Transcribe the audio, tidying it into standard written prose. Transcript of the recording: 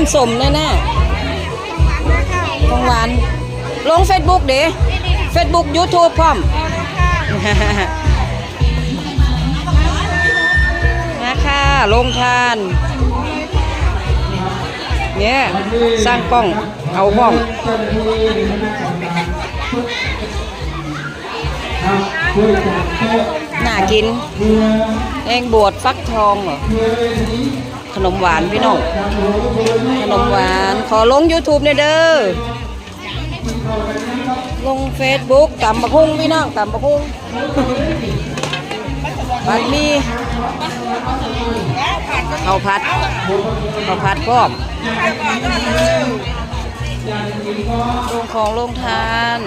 นสมแน่ๆของหวานลง Facebook เด้ Facebook YouTube พร้อมนะค่ะลงทานเนี่ยสร้างกล้องเอาพร้อมน่ากินแองบวชฟักทองเหรอขนมหวานพี่น้องขนมหวานขอลง YouTube เนี่ยเด้อลง Facebook ตำบักหุ่งพี่น้องตำบักหุ่งผัดมีข้าวผัดพร้อมลงของลงทาน